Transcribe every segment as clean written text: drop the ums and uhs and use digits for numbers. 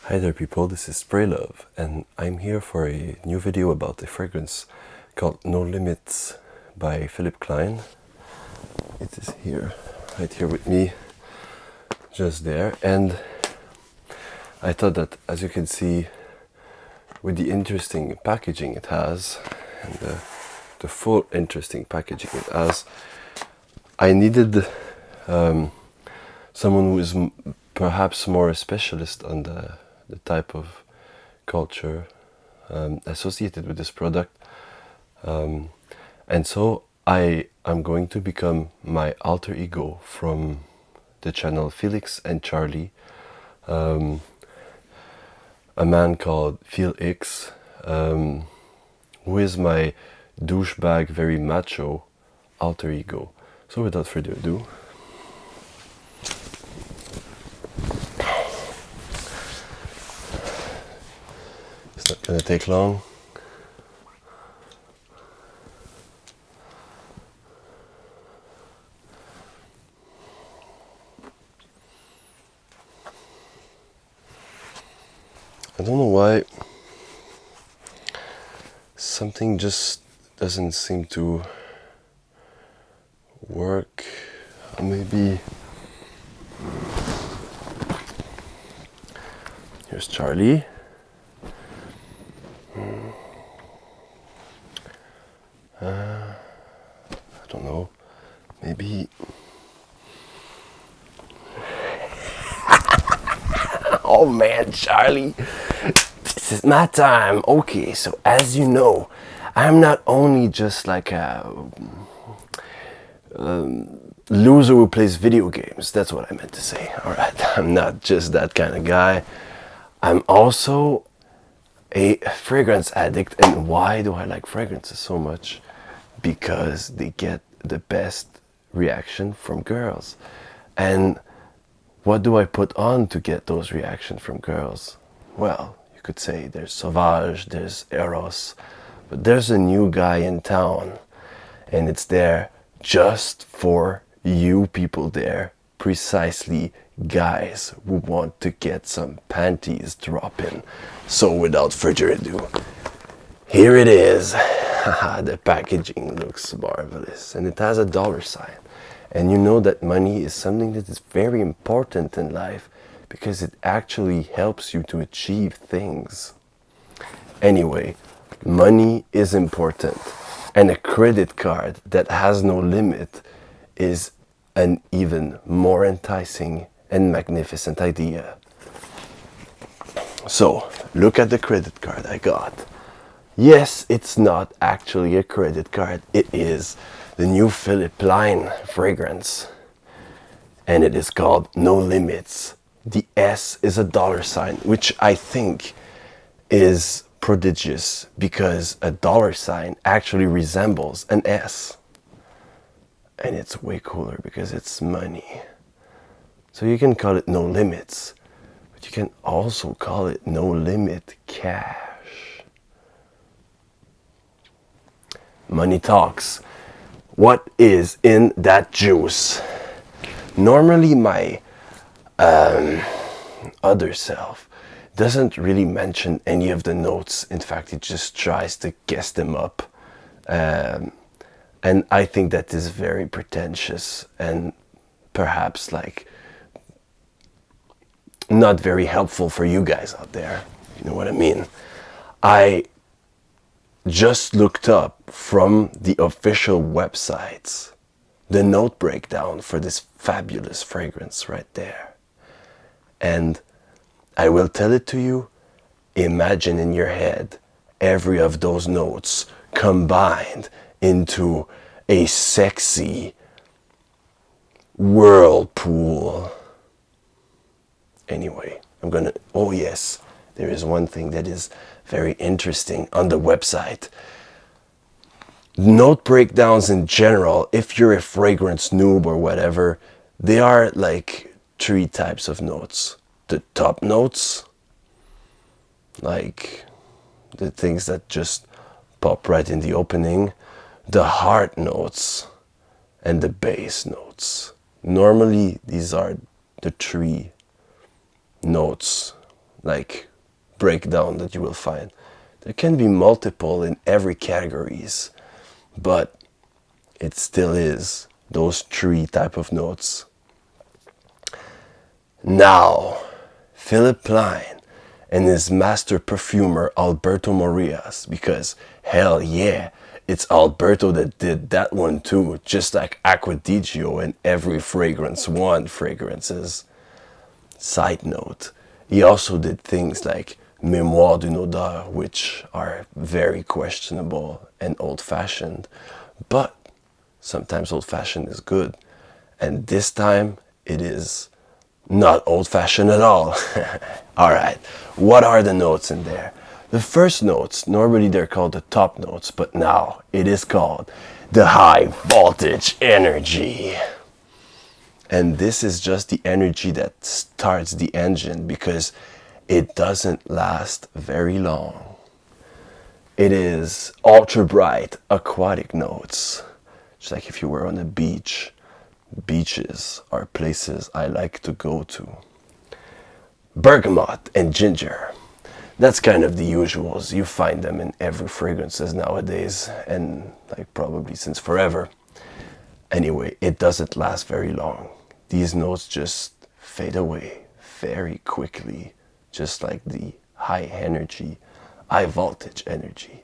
Hi there people, this is Love, and I'm here for a new video about a fragrance called No Limits by Philipp Plein. It is here, right here with me, just there, and I thought that, as you can see, with the interesting packaging it has, and the full interesting packaging it has, I needed someone who is perhaps more a specialist on the type of culture associated with this product, and so I am going to become my alter ego from the channel Felix and Charlie, a man called Philipp, who is my douchebag, very macho alter ego. So without further ado, it's not gonna take long. I don't know why something just doesn't seem to work. Maybe here's Charlie. I don't know. Maybe. Oh man, Charlie, this is my time. Okay, so as you know, I'm not only just like a loser who plays video games. That's what I meant to say. All right, I'm not just that kind of guy. I'm also a fragrance addict. And why do I like fragrances so much? Because they get the best reaction from girls. And what do I put on to get those reactions from girls? Well, you could say there's Sauvage, there's Eros, but there's a new guy in town, and it's there just for you people there, precisely guys who want to get some panties dropping. So without further ado, here it is. The packaging looks marvelous, and it has a dollar sign. And you know that money is something that is very important in life because it actually helps you to achieve things. Anyway, money is important, and a credit card that has no limit is an even more enticing and magnificent idea. So, look at the credit card I got. Yes, it's not actually a credit card, it is the new Philipp Plein fragrance, and it is called No Limits. The S is a dollar sign, which I think is prodigious because a dollar sign actually resembles an S, and it's way cooler because it's money. So you can call it No Limits, but you can also call it No Limit Cash. Money talks. What is in that juice? Normally my other self doesn't really mention any of the notes. In fact, it just tries to guess them up. And I think that is very pretentious and perhaps like not very helpful for you guys out there. You know what I mean? I just looked up from the official websites the note breakdown for this fabulous fragrance right there. And I will tell it to you. Imagine in your head every of those notes combined into a sexy whirlpool. Anyway, oh yes, there is one thing that is very interesting on the website. Note breakdowns in general, if you're a fragrance noob or whatever, they are like 3 types of notes. The top notes, like the things that just pop right in the opening, the heart notes, and the base notes. Normally, these are the 3 notes like breakdown that you will find. There can be multiple in every categories, but it still is those three type of notes. Now, Philipp Plein and his master perfumer Alberto Morillas, because hell yeah, it's Alberto that did that one too, just like Acquadigio and every Fragrance One fragrances. Side note, he also did things like Mémoire d'une odeur, which are very questionable and old-fashioned, but sometimes old-fashioned is good, and this time it is not old-fashioned at all. Alright, what are the notes in there? The first notes, normally they're called the top notes, but now it is called the high voltage energy. And this is just the energy that starts the engine because it doesn't last very long. It is ultra bright aquatic notes. Just like if you were on a beach. Beaches are places I like to go to. Bergamot and ginger. That's kind of the usuals. You find them in every fragrances nowadays and like probably since forever. Anyway, it doesn't last very long. These notes just fade away very quickly, just like the high energy, high voltage energy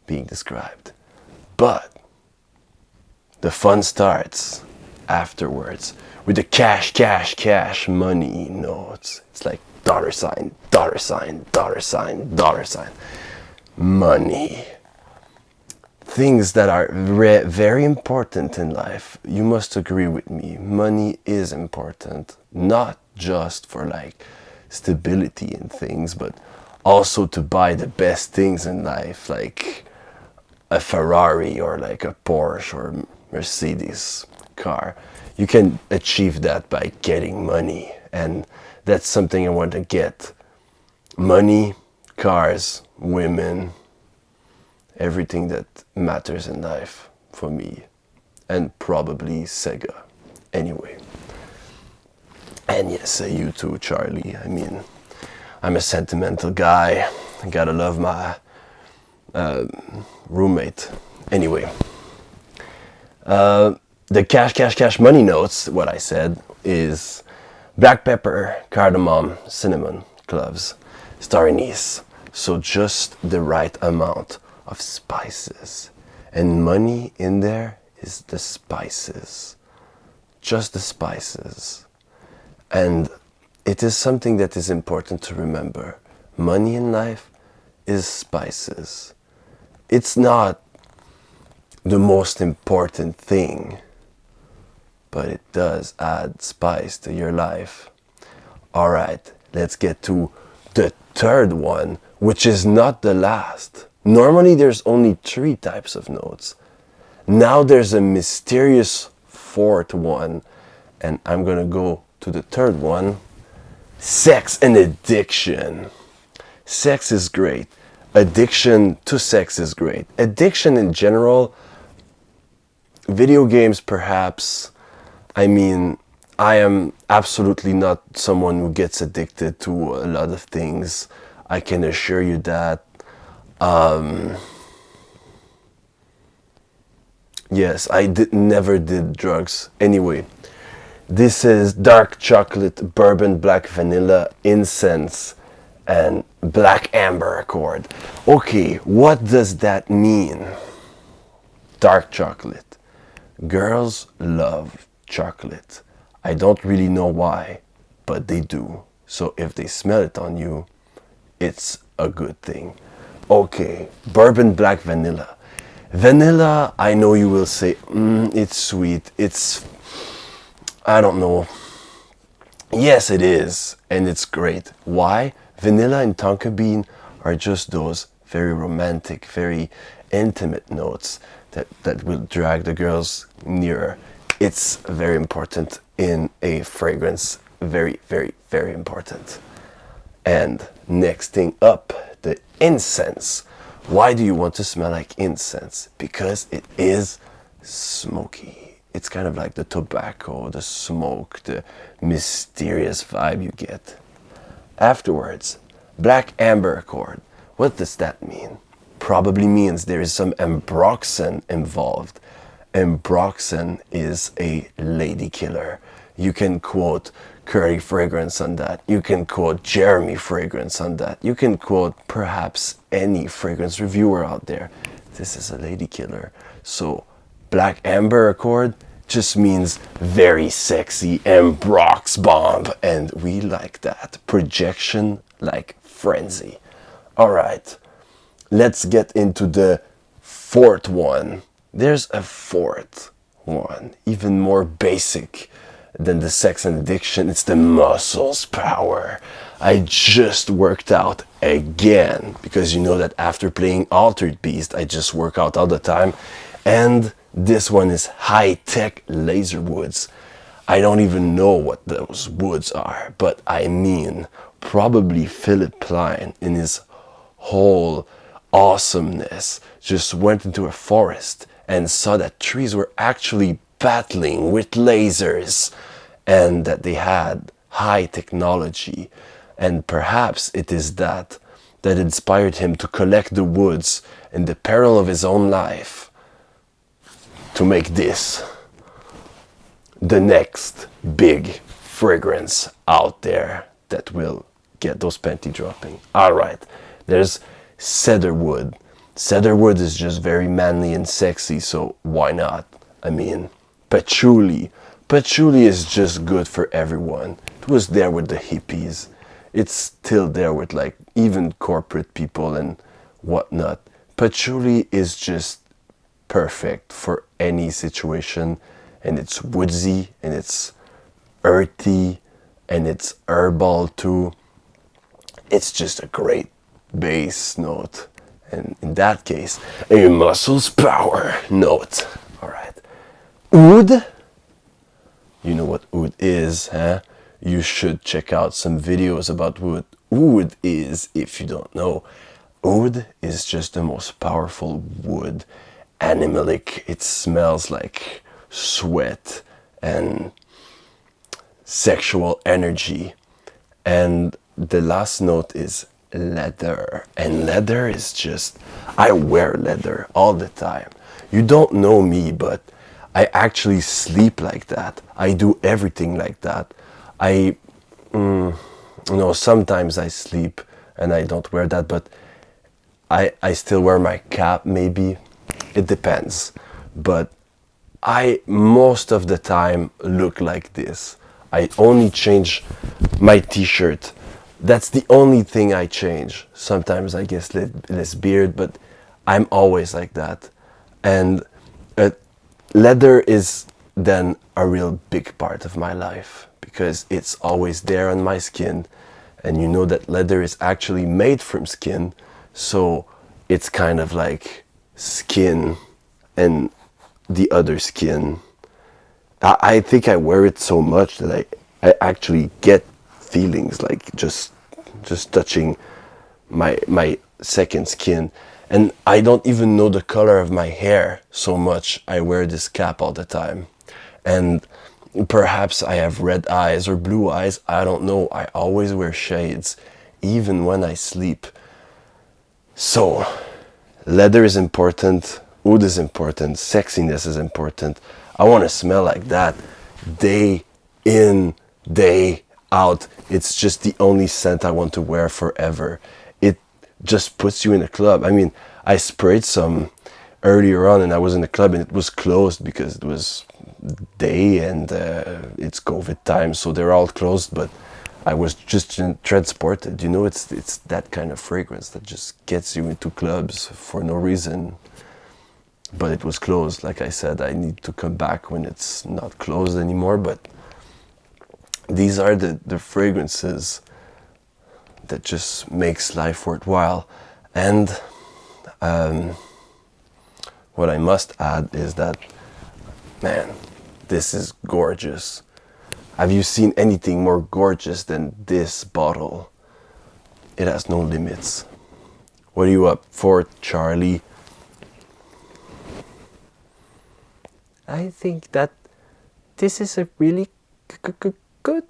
being described. But the fun starts afterwards with the cash money notes. It's like dollar sign, dollar sign, dollar sign, dollar sign. Money. Things that are very important in life. You must agree with me. Money is important, not just for like stability in things, but also to buy the best things in life, like a Ferrari or like a Porsche or Mercedes car. You can achieve that by getting money, and that's something I want to get. Money, cars, women, everything that matters in life for me, and probably Sega anyway. And yes, you too, Charlie. I mean, I'm a sentimental guy. I gotta love my roommate. Anyway, the cash money notes, what I said, is black pepper, cardamom, cinnamon, cloves, star anise. So just the right amount of spices. And money in there is the spices. Just the spices. And it is something that is important to remember. Money in life is spices. It's not the most important thing, but it does add spice to your life. Alright, let's get to the third one, which is not the last. Normally there's only 3 types of notes. Now there's a mysterious 4th one, and I'm gonna go to the 3rd one. Sex and addiction. Sex is great. Addiction to sex is great. Addiction in general, video games perhaps. I mean, I am absolutely not someone who gets addicted to a lot of things. I can assure you that. Yes, I never did drugs. Anyway, this is dark chocolate, bourbon, black vanilla, incense, and black amber accord. Okay, what does that mean? Dark chocolate. Girls love chocolate. I don't really know why, but they do. So if they smell it on you, it's a good thing. Okay, bourbon black vanilla. Vanilla, I know you will say, it's sweet. It's, I don't know. Yes, it is, and it's great. Why? Vanilla and tonka bean are just those very romantic, very intimate notes that will drag the girls nearer. It's very important in a fragrance. Very, very, very important. And next thing up, the incense. Why do you want to smell like incense? Because it is smoky. It's kind of like the tobacco, the smoke, the mysterious vibe you get. Afterwards, Black amber accord. What does that mean? Probably means there is some ambroxan involved. Ambroxan is a lady killer. You can quote Curry Fragrance on that. You can quote Jeremy Fragrance on that. You can quote perhaps any fragrance reviewer out there. This is a lady killer. So Black Amber Accord just means very sexy ambrox bomb, and we like that. Projection like frenzy. Alright, let's get into the fourth one. There's a fourth one, even more basic than the sex and addiction. It's the muscles power. I just worked out again, because you know that after playing Altered Beast, I just work out all the time. And this one is high-tech laser woods. I don't even know what those woods are, but I mean, probably Philipp Plein in his whole awesomeness just went into a forest and saw that trees were actually battling with lasers and that they had high technology. And perhaps it is that inspired him to collect the woods in the peril of his own life to make this the next big fragrance out there that will get those panty dropping. Alright, there's cedarwood. Cedarwood is just very manly and sexy, so why not? I mean, patchouli. Patchouli is just good for everyone. It was there with the hippies. It's still there with like even corporate people and whatnot. Patchouli is just perfect for any situation, and it's woodsy and it's earthy and it's herbal too. It's just a great bass note, and in that case a muscles power note. All right, oud. You know what oud is, huh? You should check out some videos about what oud is if you don't know. Oud is just the most powerful wood. Animalic. It smells like sweat and sexual energy. And the last note is leather. And leather is just, I wear leather all the time. You don't know me, but I actually sleep like that. I do everything like that. Sometimes I sleep and I don't wear that, but I still wear my cap maybe. It depends. But I most of the time look like this. I only change my t-shirt. That's the only thing I change. Sometimes I guess less beard, but I'm always like that. And leather is then a real big part of my life, because it's always there on my skin, and you know that leather is actually made from skin, so it's kind of like skin and the other skin. I think I wear it so much that I actually get feelings like just touching my second skin. And I don't even know the color of my hair, so much I wear this cap all the time. And perhaps I have red eyes or blue eyes, I don't know. I always wear shades, even when I sleep. So, leather is important, oud is important, sexiness is important. I want to smell like that day in, day out. It's just the only scent I want to wear forever. It just puts you in a club. I mean, I sprayed some earlier on and I was in a club and it was closed because it was day and it's COVID time, so they're all closed, but I was just transported. You know, it's that kind of fragrance that just gets you into clubs for no reason. But it was closed. Like I said, I need to come back when it's not closed anymore. But these are the fragrances that just makes life worthwhile. And what I must add is that, man, this is gorgeous. Have you seen anything more gorgeous than this bottle? It has no limits. What are you up for, Charlie? I think that this is a really good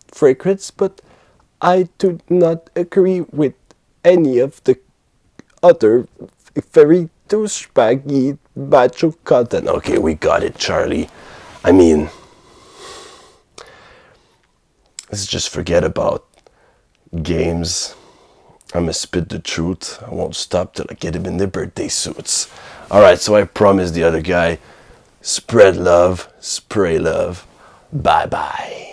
fragrance, but I do not agree with any of the other very douchebaggy macho content. Okay, we got it, Charlie. I mean, let's just forget about games. I'm gonna spit the truth. I won't stop till I get him in their birthday suits. Alright, so I promised the other guy, spread love, spray love. Bye bye.